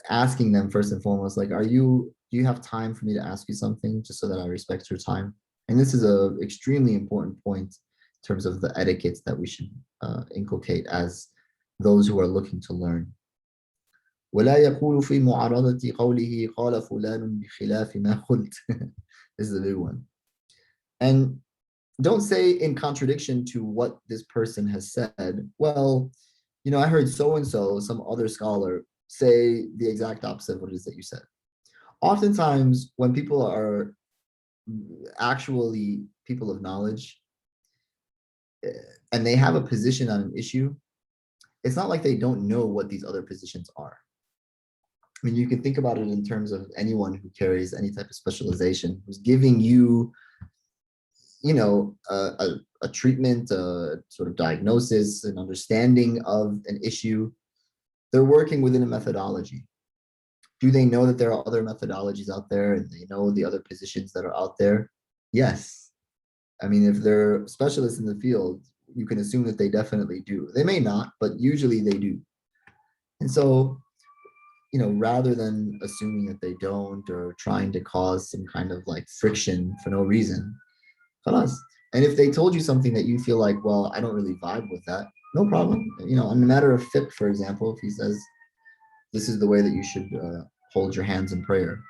asking them first and foremost, do you have time for me to ask you something, just so that I respect your time? And this is an extremely important point in terms of the etiquettes that we should inculcate as those who are looking to learn. ولا يقول في معارضة قوله قال فلان بخلاف ما قلت. This is a big one. And don't say in contradiction to what this person has said, well, I heard so-and-so, some other scholar, say the exact opposite of what it is that you said. Oftentimes, when people are actually people of knowledge and they have a position on an issue, it's not like they don't know what these other positions are. You can think about it in terms of anyone who carries any type of specialization, who's giving you, a treatment, a sort of diagnosis, an understanding of an issue. They're working within a methodology. Do they know that there are other methodologies out there and they know the other positions that are out there? Yes. I mean, if they're specialists in the field, you can assume that they definitely do. They may not, but usually they do. And so, rather than assuming that they don't or trying to cause some kind of like friction for no reason, خلاص. And if they told you something that you feel like, well, I don't really vibe with that, no problem. On the matter of fiqh, for example, if he says this is the way that you should hold your hands in prayer,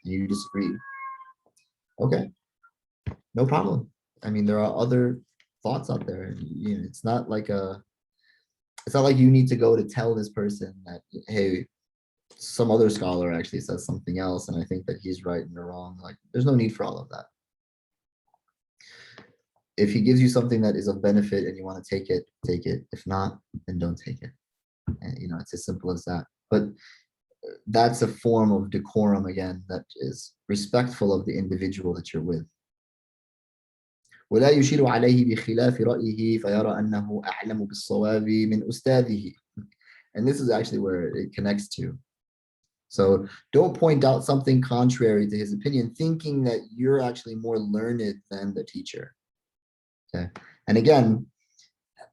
and you disagree, okay, no problem. I mean, there are other thoughts out there. It's not like you need to go to tell this person that, hey, some other scholar actually says something else, and I think that he's right and you're wrong. Like, there's no need for all of that. If he gives you something that is of benefit and you want to take it, take it. If not, then don't take it. And, it's as simple as that. But that's a form of decorum, again, that is respectful of the individual that you're with. ولا يشير عليه بخلاف رأيه فيرى أنه أعلم بالصواب من أستاذه. And this is actually where it connects to. So don't point out something contrary to his opinion, thinking that you're actually more learned than the teacher. Okay. And again,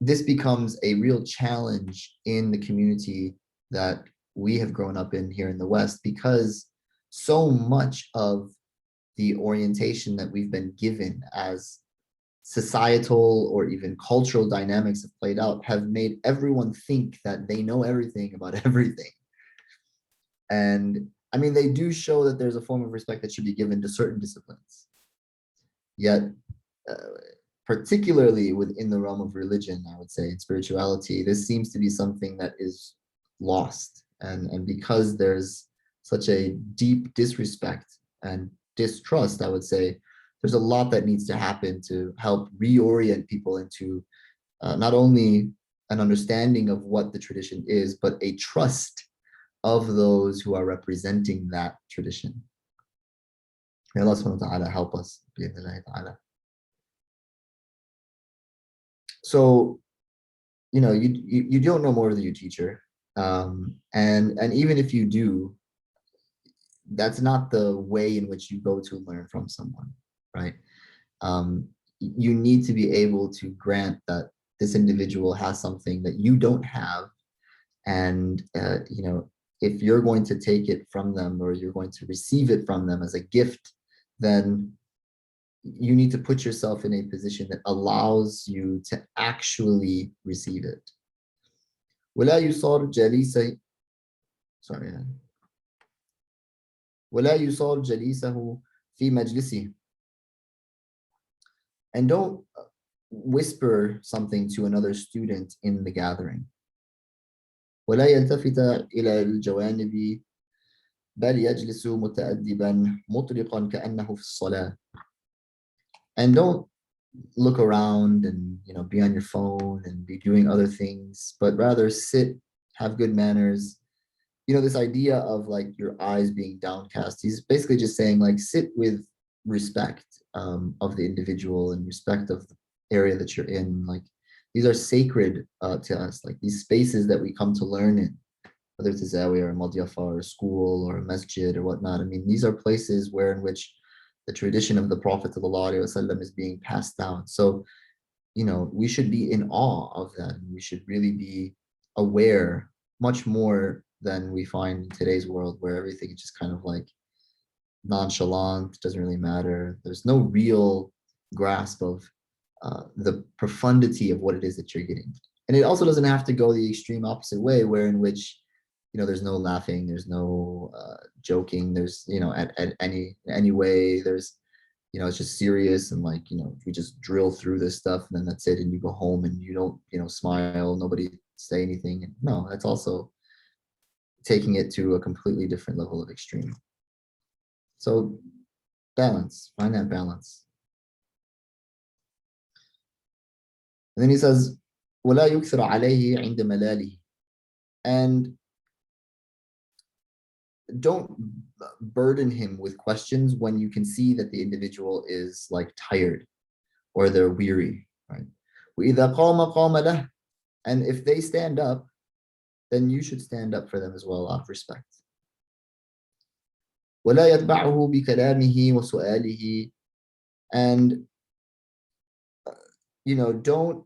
this becomes a real challenge in the community that we have grown up in here in the West, because so much of the orientation that we've been given as societal or even cultural dynamics have played out have made everyone think that they know everything about everything. And I mean, they do show that there's a form of respect that should be given to certain disciplines. Yet, particularly within the realm of religion, I would say, and spirituality, this seems to be something that is lost. And because there's such a deep disrespect and distrust, I would say, there's a lot that needs to happen to help reorient people into not only an understanding of what the tradition is, but a trust of those who are representing that tradition. May Allah subhanahu wa ta'ala help us. So, you don't know more than your teacher. And even if you do, that's not the way in which you go to learn from someone, right? You need to be able to grant that this individual has something that you don't have. And, if you're going to take it from them or you're going to receive it from them as a gift, then you need to put yourself in a position that allows you to actually receive it. ولا يصار جليسه sorry ولا يصار جليسه في مجلسه. And don't whisper something to another student in the gathering. ولا يلتفت إلى الجوانب بل يجلس متأدبا مطرقا كأنه في الصلاة. And don't look around and be on your phone and be doing other things, but rather sit, have good manners. This idea of like your eyes being downcast, he's basically just saying like sit with respect of the individual and respect of the area that you're in. Like these are sacred to us, like these spaces that we come to learn in, whether it's a zawiya or a madyafa or a school or a masjid or whatnot. I mean, these are places in which the tradition of the Prophet ﷺ is being passed down. So, we should be in awe of that. We should really be aware much more than we find in today's world, where everything is just kind of like nonchalant, doesn't really matter. There's no real grasp of the profundity of what it is that you're getting. And it also doesn't have to go the extreme opposite way, where in which there's no laughing, there's no joking, there's at any way, there's it's just serious, and like we just drill through this stuff and then that's it, and you go home and you don't smile, nobody say anything. No, that's also taking it to a completely different level of extreme. So balance, find that balance. And then he says ولا يكثر عليه عند ملاله. And don't burden him with questions when you can see that the individual is like tired or they're weary, right? وإذا قام قام له. And if they stand up, then you should stand up for them as well, out of respect. ولا يتبعه بكلامه وسؤاله. And don't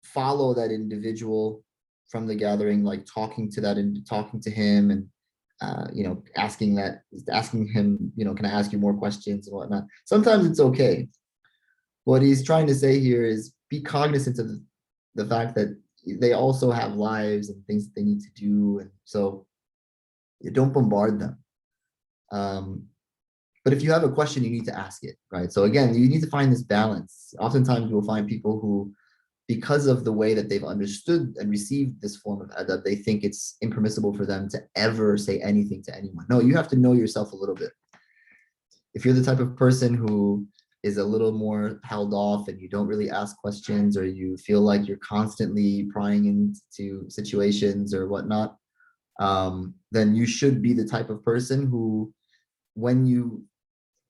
follow that individual from the gathering, like talking to him, and asking him, can I ask you more questions and whatnot. Sometimes it's okay. What he's trying to say here is be cognizant of the fact that they also have lives and things that they need to do, and so don't bombard them. But if you have a question, you need to ask it, right? So again, you need to find this balance. Oftentimes you'll find people who, because of the way that they've understood and received this form of adab, they think it's impermissible for them to ever say anything to anyone. No, you have to know yourself a little bit. If you're the type of person who is a little more held off and you don't really ask questions, or you feel like you're constantly prying into situations or whatnot, then you should be the type of person who, when you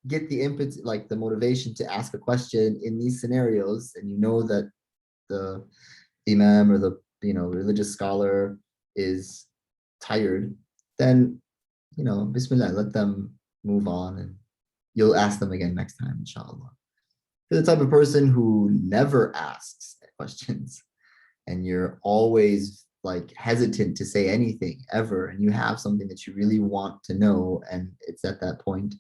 get the input, like the motivation to ask a question in these scenarios, and you know that the imam or the religious scholar is tired, then bismillah, let them move on, and you'll ask them again next time, inshallah. If you're the type of person who never asks questions, and you're always like hesitant to say anything ever, and you have something that you really want to know, and it's at that point,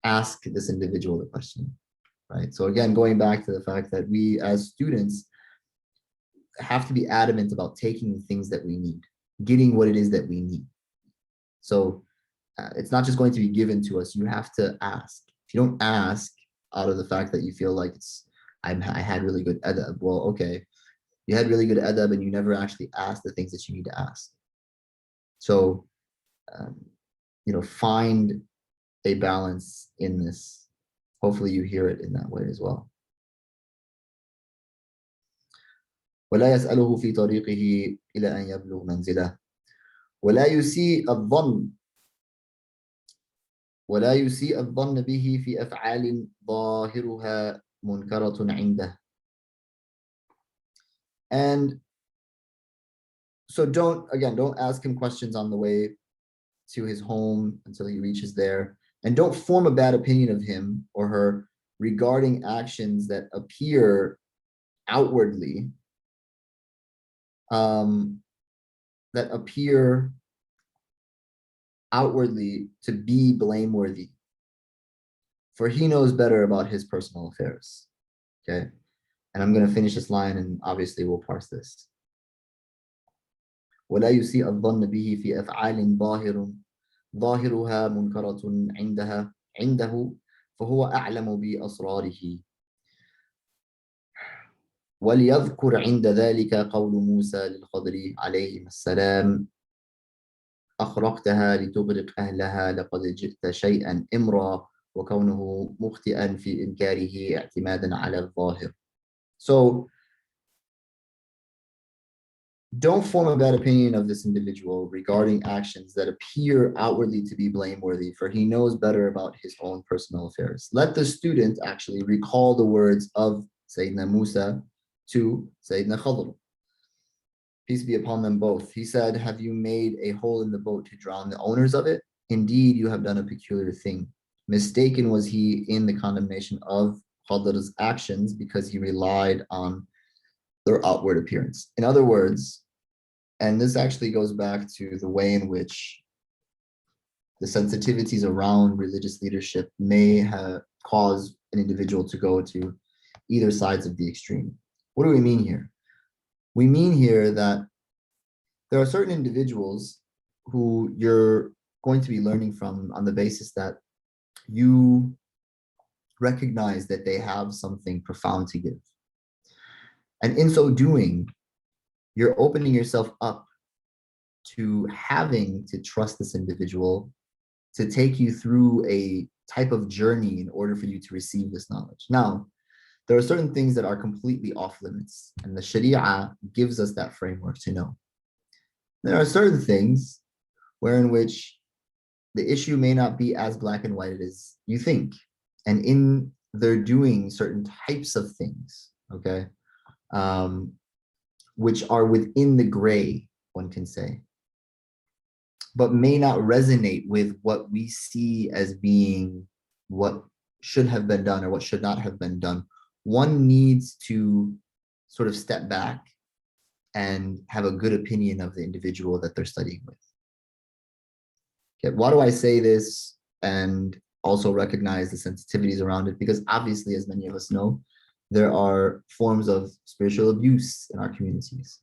ask this individual the question, right? So again, going back to the fact that we as students have to be adamant about taking the things that we need, getting what it is that we need. So it's not just going to be given to us. You have to ask. If you don't ask out of the fact that you feel like I had really good adab, well, okay, you had really good adab and you never actually asked the things that you need to ask. So, find a balance in this. Hopefully you hear it in that way as well. ولا يسأله في طريقه إلى أن يبلغ منزله ولا يسيء الظن به في أفعال ظاهرها منكرة عنده. And so don't ask him questions on the way to his home until he reaches there, and don't form a bad opinion of him or her regarding actions that appear outwardly to be blameworthy, for he knows better about his personal affairs. Okay, and I'm going to finish this line, and obviously we'll parse this. ولا يسيء الظن به في أفعال ظاهرها منكرة عنده فهو أعلم بأسراره. وليذكر عند ذلك قول موسى للخضر عليه السلام أخرقتها لتغرق أهلها لقد جئت شيئا إمرا وكونه مخطئا في إنكاره اعتمادا على الظاهر. So don't form a bad opinion of this individual regarding actions that appear outwardly to be blameworthy, for he knows better about his own personal affairs. Let the student actually recall the words of Sayyidina Musa to Sayyidina Khadr, peace be upon them both. He said, have you made a hole in the boat to drown the owners of it? Indeed, you have done a peculiar thing. Mistaken was he in the condemnation of Khadr's actions because he relied on their outward appearance. In other words, and this actually goes back to the way in which the sensitivities around religious leadership may have caused an individual to go to either sides of the extreme. What do we mean here? We mean here that there are certain individuals who you're going to be learning from on the basis that you recognize that they have something profound to give. And in so doing, you're opening yourself up to having to trust this individual to take you through a type of journey in order for you to receive this knowledge. Now, there are certain things that are completely off limits, and the Sharia gives us that framework to know. There are certain things in which the issue may not be as black and white as you think. And in their doing certain types of things, okay, which are within the gray, one can say. but may not resonate with what we see as being what should have been done or what should not have been done, one needs to sort of step back and have a good opinion of the individual that they're studying with. Okay, why do I say this and also recognize the sensitivities around it? Because obviously, as many of us know, there are forms of spiritual abuse in our communities.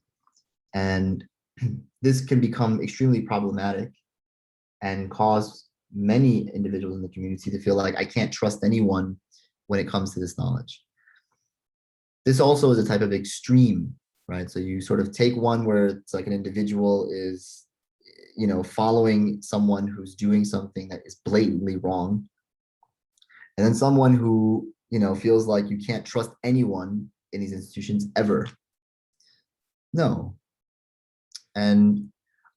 And this can become extremely problematic and cause many individuals in the community to feel like I can't trust anyone when it comes to this knowledge. This also is a type of extreme, right? So you sort of take one where it's like an individual is, following someone who's doing something that is blatantly wrong. And then someone who, feels like you can't trust anyone in these institutions ever. No. And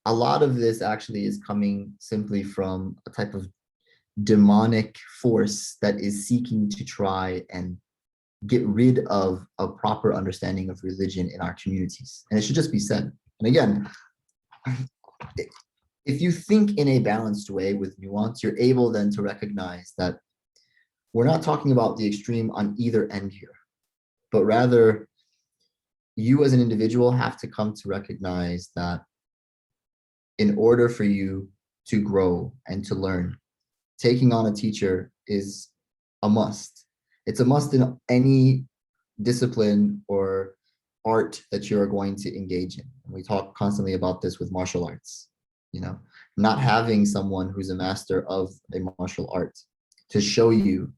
a lot of this actually is coming simply from a type of demonic force that is seeking to try and get rid of a proper understanding of religion in our communities. And it should just be said. And again, if you think in a balanced way with nuance, you're able then to recognize that we're not talking about the extreme on either end here, but rather you as an individual have to come to recognize that in order for you to grow and to learn, taking on a teacher is a must. It's a must in any discipline or art that you're going to engage in. And we talk constantly about this with martial arts, not having someone who's a master of a martial art to show you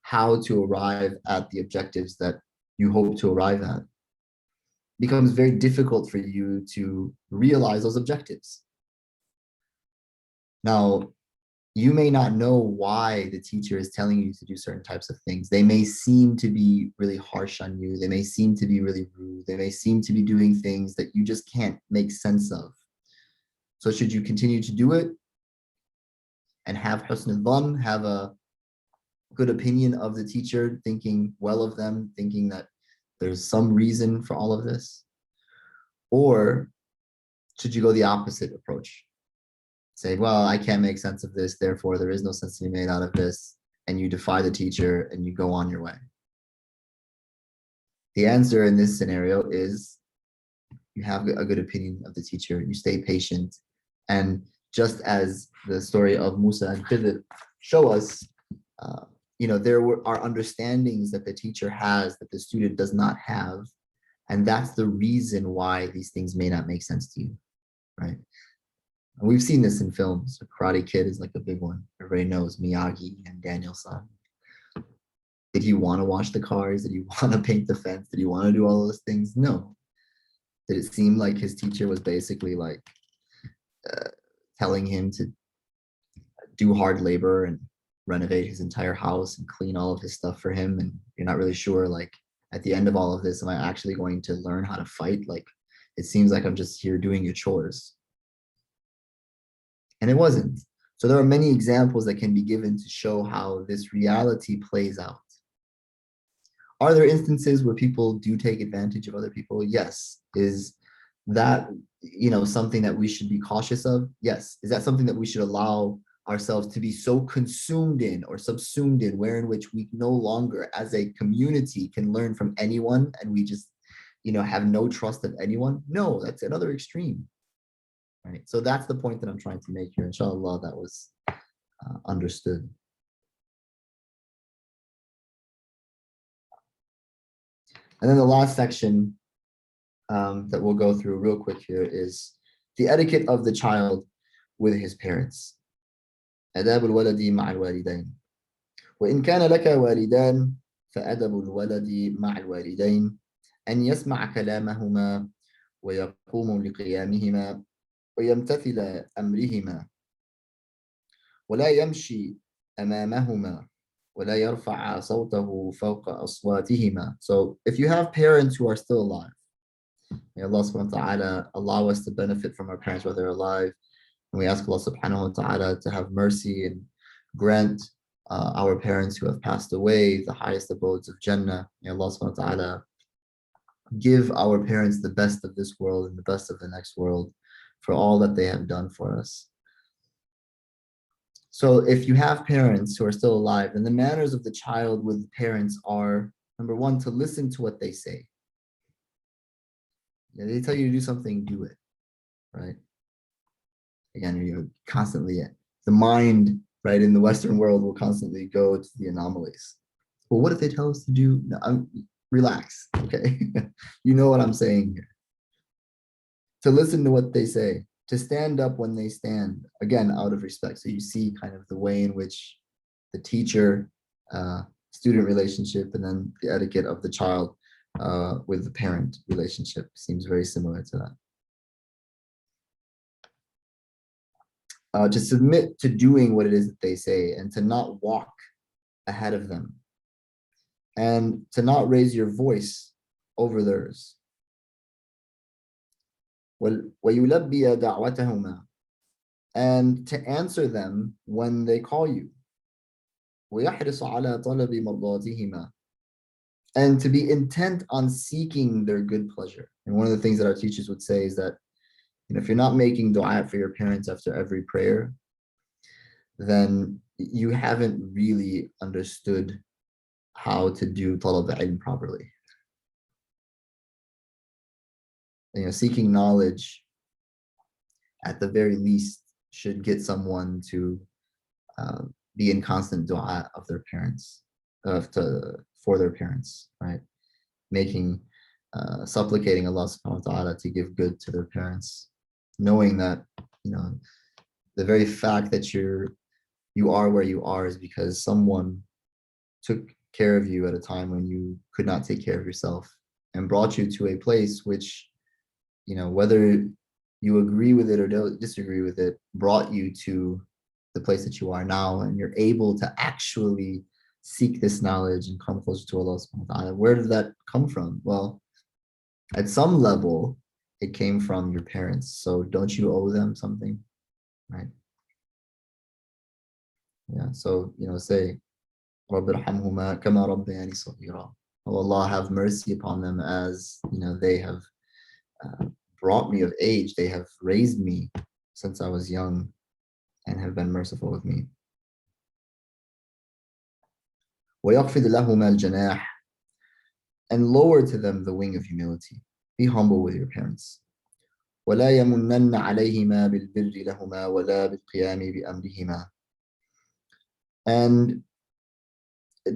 how to arrive at the objectives that you hope to arrive at becomes very difficult for you to realize those objectives. Now, you may not know why the teacher is telling you to do certain types of things. They may seem to be really harsh on you. They may seem to be really rude. They may seem to be doing things that you just can't make sense of. So should you continue to do it and have husn al-dhan, have a good opinion of the teacher, thinking well of them, thinking that there's some reason for all of this? Or should you go the opposite approach? Say, well, I can't make sense of this, therefore there is no sense to be made out of this, and you defy the teacher and you go on your way. The answer in this scenario is you have a good opinion of the teacher, you stay patient, and just as the story of Musa and Khidr show us, there are understandings that the teacher has that the student does not have, and that's the reason why these things may not make sense to you, right? And we've seen this in films. Karate Kid is like a big one. Everybody knows Miyagi and Daniel-san. Did he want to wash the cars? Did he want to paint the fence? Did he want to do all those things? No. Did it seem like his teacher was basically like telling him to do hard labor and renovate his entire house and clean all of his stuff for him? And you're not really sure, like, at the end of all of this, am I actually going to learn how to fight? Like, it seems like I'm just here doing your chores. And it wasn't. So there are many examples that can be given to show how this reality plays out. Are there instances where people do take advantage of other people? Yes. Is that, something that we should be cautious of? Yes. Is that something that we should allow ourselves to be so consumed in or subsumed in, where in which we no longer as a community can learn from anyone and we just, have no trust of anyone? No, that's another extreme. Right. So that's the point that I'm trying to make here. Inshallah, that was understood. And then the last section that we'll go through real quick here is the etiquette of the child with his parents. آداب الولد مع الوالدين. وإن كان لك والدان فأدب الولد مع الوالدين أن يسمع كلامهما ويقوم لقيامهما ويمتثل أمرهما ولا يمشي أمامهما ولا يرفع صوته فوق أصواتهما. So if you have parents who are still alive, may Allah subhanahu wa ta'ala allow us to benefit from our parents while they're alive. And we ask Allah subhanahu wa ta'ala to have mercy and grant our parents who have passed away the highest abodes of Jannah. May Allah subhanahu wa ta'ala give our parents the best of this world and the best of the next world. for all that they have done for us. So if you have parents who are still alive, then the manners of the child with parents are, number one, to listen to what they say. They tell you to do something, do it, right? Again, you constantly, the mind, right, in the Western world will constantly go to the anomalies. Well, what if they tell us to do? No, relax, okay? You know what I'm saying here. To listen to what they say, to stand up when they stand, again, out of respect. So you see kind of the way in which the teacher student relationship and then the etiquette of the child with the parent relationship seems very similar to that. To submit to doing what it is that they say and to not walk ahead of them and to not raise your voice over theirs. وَيُلَبِّيَ دَعْوَتَهُمَا, and to answer them when they call you. وَيَحْرِصَ عَلَى طَلَبِ مَرْضَاتِهِمَا, and to be intent on seeking their good pleasure. And one of the things that our teachers would say is that, if you're not making dua for your parents after every prayer, then you haven't really understood how to do talab al-ilm properly. Seeking knowledge, at the very least, should get someone to be in constant dua of their parents, for their parents, right? Supplicating Allah subhanahu wa ta'ala to give good to their parents, knowing that, the very fact that you are where you are is because someone took care of you at a time when you could not take care of yourself and brought you to a place which, whether you agree with it or don't disagree with it, brought you to the place that you are now, and you're able to actually seek this knowledge and come closer to Allah subhanahu wa ta'ala. Where did that come from? Well, at some level, it came from your parents. So don't you owe them something, right? Yeah, so, say, رَبِّ ارْحَمْهُمَا كَمَا رَبَّيَانِي صَغِيرًا. Oh, Allah, have mercy upon them as, they have brought me of age. They have raised me since I was young and have been merciful with me. وَيَخْفِضْ لَهُمَا الْجَنَاحِ, and lower to them the wing of humility. Be humble with your parents. وَلَا يَمُنَّنَّ عَلَيْهِمَا بِالْبِرِّ لَهُمَا وَلَا بِالْقِيَامِ بِأَمْرِهِمَا. And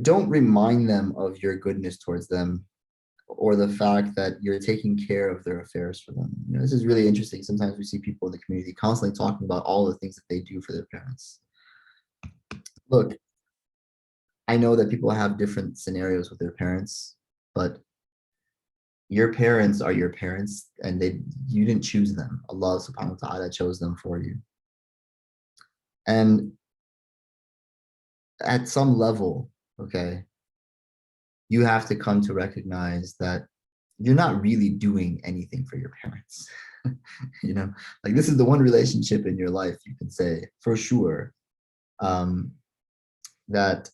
don't remind them of your goodness towards them or the fact that you're taking care of their affairs for them. This is really interesting. Sometimes we see people in the community constantly talking about all the things that they do for their parents. Look, I know that people have different scenarios with their parents, but your parents are your parents, and you didn't choose them. Allah subhanahu wa ta'ala chose them for you. And at some level, okay, you have to come to recognize that you're not really doing anything for your parents. Like, this is the one relationship in your life you can say for sure that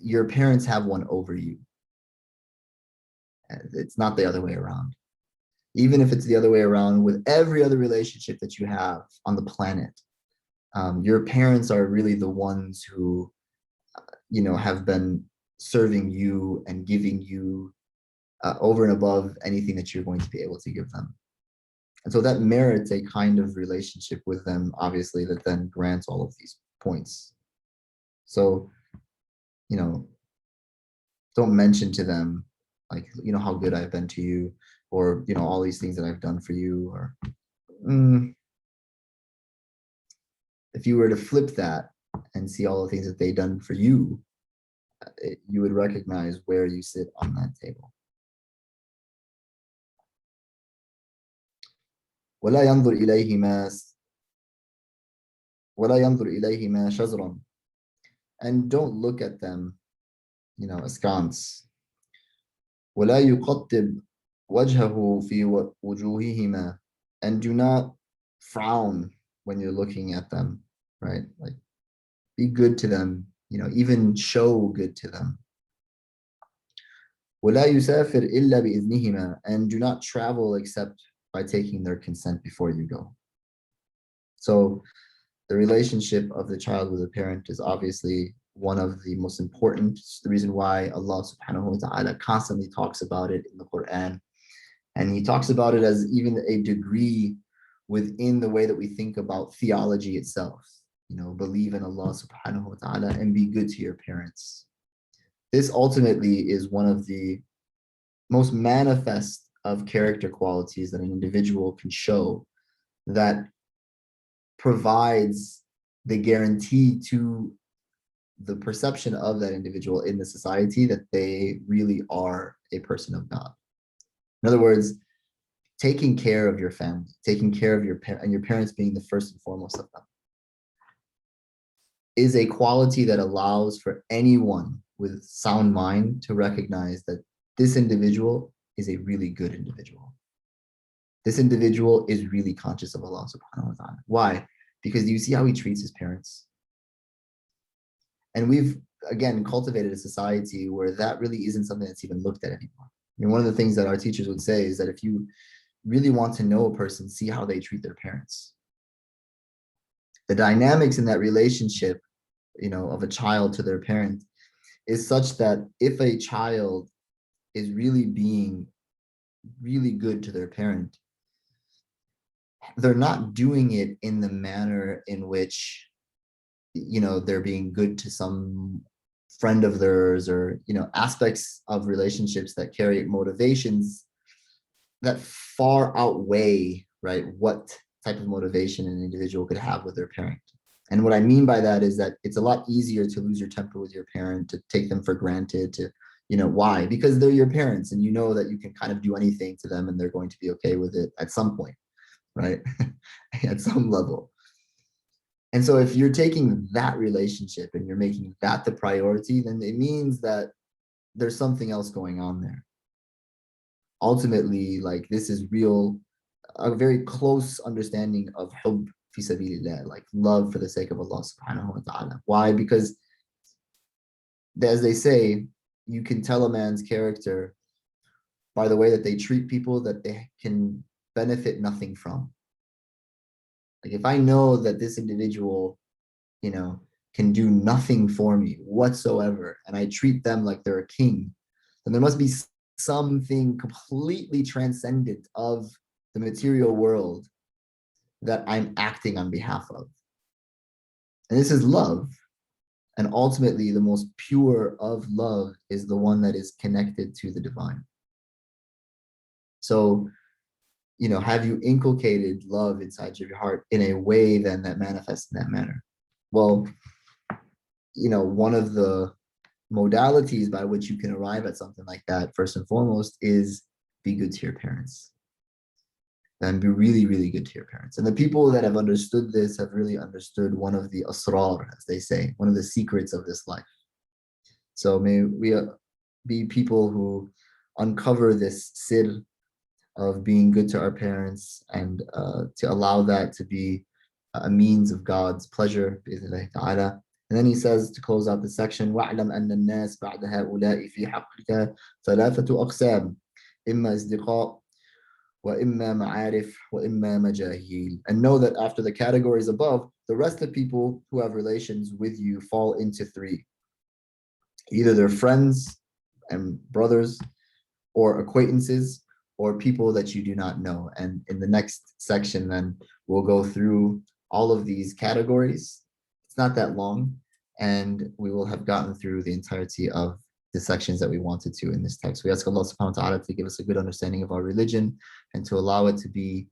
your parents have one over you. It's not the other way around. Even if it's the other way around with every other relationship that you have on the planet, your parents are really the ones who, have been serving you and giving you over and above anything that you're going to be able to give them. And so that merits a kind of relationship with them, obviously, that then grants all of these points. So, don't mention to them, like, how good I've been to you, or, all these things that I've done for you, or if you were to flip that and see all the things that they've done for you, you would recognize where you sit on that table. ولا ينظر إليهما شزرا, and don't look at them, askance. ولا يقطب وجهه في وجوههما, and do not frown when you're looking at them, right? Like, be good to them, even show good to them. ولا يسافر إلا بإذنهما, and do not travel except by taking their consent before you go. So the relationship of the child with a parent is obviously one of the most important. It's the reason why Allah subhanahu wa ta'ala constantly talks about it in the Quran. And he talks about it as even a degree within the way that we think about theology itself. You know, believe in Allah subhanahu wa ta'ala and be good to your parents. This ultimately is one of the most manifest of character qualities that an individual can show that provides the guarantee to the perception of that individual in the society that they really are a person of God. In other words, taking care of your family, taking care of your parents, and your parents being the first and foremost of them, is a quality that allows for anyone with sound mind to recognize that this individual is a really good individual. This individual is really conscious of Allah subhanahu wa ta'ala. Why? Because you see how he treats his parents. And we've, again, cultivated a society where that really isn't something that's even looked at anymore. I mean, one of the things that our teachers would say is that if you really want to know a person, see how they treat their parents. The dynamics in that relationship, you know, of a child to their parent is such that if a child is really being really good to their parent, they're not doing it in the manner in which, you know, they're being good to some friend of theirs, or, you know, aspects of relationships that carry motivations that far outweigh, right, what type of motivation an individual could have with their parent. And what I mean by that is that it's a lot easier to lose your temper with your parent, to take them for granted, to, you know, why? Because they're your parents and you know that you can kind of do anything to them and they're going to be okay with it at some point, right? At some level. And so if you're taking that relationship and you're making that the priority, then it means that there's something else going on there. Ultimately, like, this is real, a very close understanding of hubb fi sabilillah, like love for the sake of Allah subhanahu wa ta'ala. Why? Because as they say, you can tell a man's character by the way that they treat people that they can benefit nothing from. Like, if I know that this individual, you know, can do nothing for me whatsoever, and I treat them like they're a king, then there must be something completely transcendent of the material world that I'm acting on behalf of. And this is love. And ultimately, the most pure of love is the one that is connected to the divine. So, you know, have you inculcated love inside your heart in a way then that manifests in that manner? Well, you know, one of the modalities by which you can arrive at something like that, first and foremost, is be good to your parents. And be really, really good to your parents. And the people that have understood this have really understood one of the asrar, as they say, one of the secrets of this life. So may we be people who uncover this sir of being good to our parents, and to allow that to be a means of God's pleasure, bi'idhnillahi ta'ala. And then he says, to close out the section, وَاعْلَمْ أَنَّ النَّاسِ بَعْدَ هَؤُلَاءِ فِي حَقِّكَ ثَلَاثَةُ أَقْسَامٍ إِمَّا أَصْدِقَاء وَإِمَّا مَعَارِفْ وَإِمَّا مَجَاهِيلٌ. And know that after the categories above, the rest of people who have relations with you fall into three. Either they're friends and brothers, or acquaintances, or people that you do not know. And in the next section, then we'll go through all of these categories. It's not that long, and we will have gotten through the entirety of the sections that we wanted to in this text. We ask Allah subhanahu wa ta'ala to give us a good understanding of our religion, and to allow it to be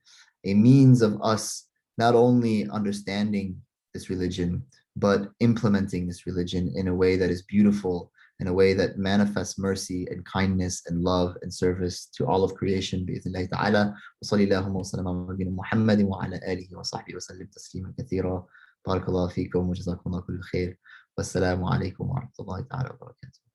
a means of us not only understanding this religion, but implementing this religion in a way that is beautiful, in a way that manifests mercy and kindness and love and service to all of creation. بإذن تعالى. وصلى اللهم وسلم على نبينا محمد وعلى آله وصحبه وسلم تسليما كثيرا. بارك الله فيكم وجزاكم الله كل خير. والسلام عليكم ورحمة الله تعالى وبركاته.